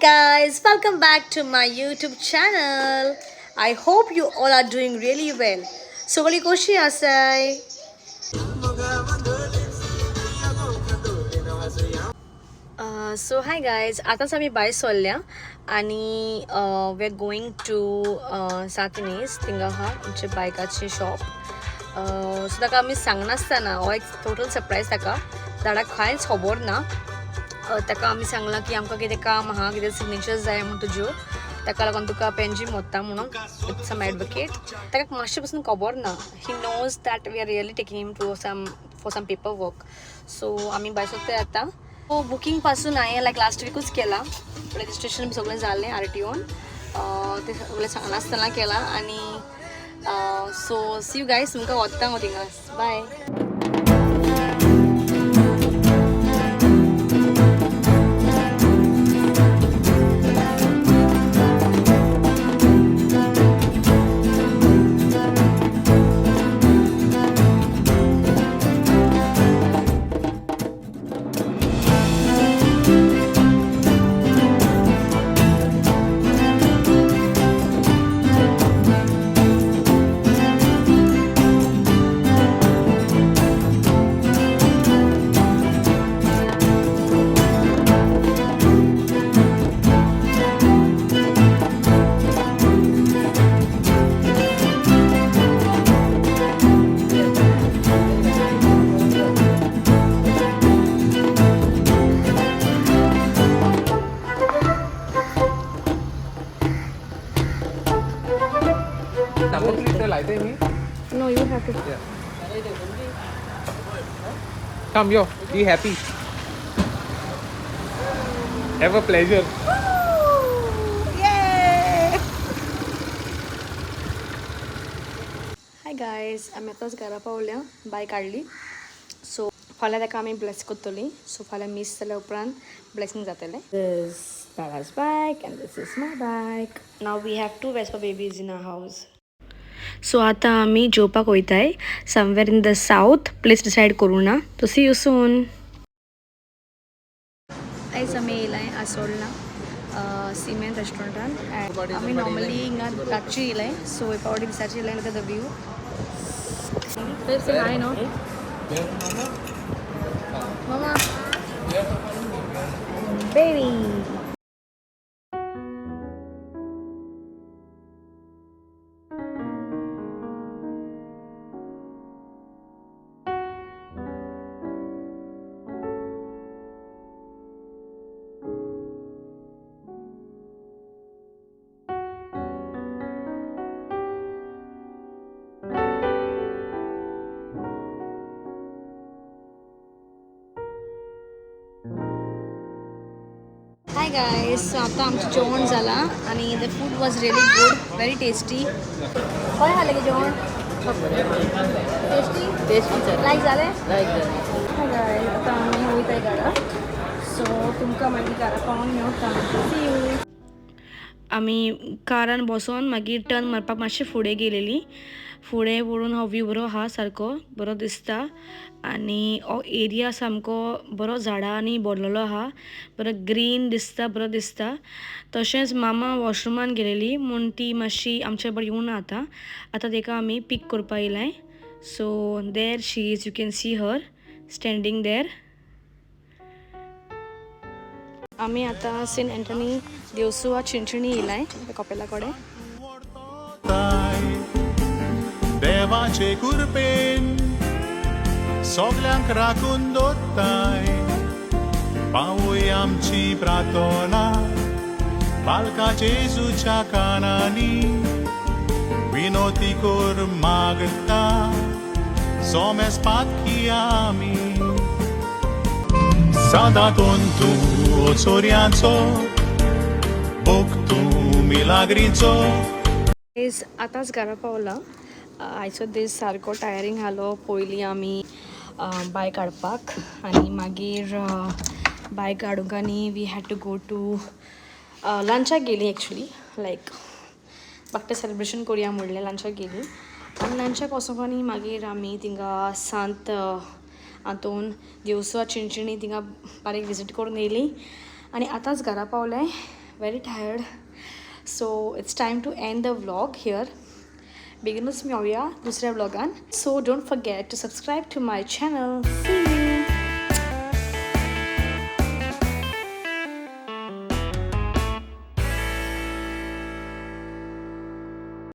guys, welcome back to my YouTube channel. I hope you all are doing really well. So, wali koshi asai. So hi guys, आताच आम्ही bye सोल्ल्या आणि we are going to सातनीस थिंगा हा आमचे बायकाचे shop. सो ताका आमी सांगनासतना हो एक टोटल सरप्राईज ताका झाडाक कांयच खबर ना. ताका आमी सांगलां की आमकां कितें काम आहा, कितें सिग्नेचर्स जाय म्हूण तुज्यो, ताका लागून तुका पेनजी मोडटा म्हणून विथ सम एडवोकेट. ताका मातशें पासून खबर ना. He knows that we are really taking him to for some paper work. So आमी बाय सोदता आतां. हो बुकिंग पासून हांवें लायक लास्ट वीकूच केला. रजिस्ट्रेशन सगळें जालें RTOन. ते सगळें सांगनासतना केला आनी सो सी यू गायज. तुमकां वत्ता हांव थिंगा. Bye. No, you have to. Yeah. Come, yo, be happy. Have a pleasure. Yay! Hi guys, आमी आतांच घरा पावल्या. बाय काडली. सो फाल्यां ताका आमी ब्लेस करतली. सो फाल्यां मिस जाल्या उपरांत ब्लेसिंग जातलें. This Dada's bike and this is my bike. Now we have two Vespa babies in our house. सो आतां आमी जेवपाक वयताय somewhere in the south. Place decide करूं ना. तो सी यू सून. आयज आमी येयलाय आसोळना सिमेंट रेस्टॉरंटान. आमी नॉर्मली हिंगा रातची येयलाय. सो एका वाटी दिसाची येयलाय ना द व्यू. हाय नो मामा बेबी. Hi guys. सो आतां आमचें जेवण जालां आनी the food was really good, very tasty. कशें जालें गे जेवण? टेस्टी लायक जालें. हाय गायज, आतां आमी वयताय घरा. सो तुमकां मागीर घरा पावून मेळटा. सी यू. आमी कारान बसोन मागीर टर्न मारपाक मातशें फुडें गेलेलीं. फुडें व्हरून हो व्यू बरो आहा, सारको बरो दिसता. आनी हो एरिया सामको बरो झाडांनी भरलेलो आहा. बरो ग्रीन दिसता, बरो दिसता. तशेंच मामा वॉशरुमान गेलेली म्हूण ती मातशी आमच्या बरोबर येवना आतां ताका आमी पीक करपा येयलाय. So there she is. You can see her standing there. आमी आतां सेंट एंटनी देवसुवा चिंचणी येयलाय कपेला कडेन. देवाचे कृपेन सगळ्यांक राखून दवरताय. पावूय आमची प्रार्थना बालका जेजूच्या कानांनी. विनोती कोर मागता सोमेस पातकी आमी. सदांतून तूं चोरयांचो भोग तूं मिलाग्रीचो. आतांच घरा पावला. आयचो दीस सारको टायरींग आलो. पयलीं आमी बायक हाडपाक आनी मागीर बायक हाडूंक आनी we had to go to लंचाक गेली एक्चुली. लायक बर्थडे सेलिब्रेशन करुया म्हणलें लंचाक गेली. आनी लंचाक वचूंक आनी मागीर आमी थिंगा सांत हातून देवसुवा चिंचणी थिंगा बारीक विजीट करून येयली. आनी आतांच घरा पावलें. Very tired. So it's time to end the vlog here. बेगीनच मेळुया दुसऱ्या व्लॉगान. So don't forget to subscribe to my channel. See you.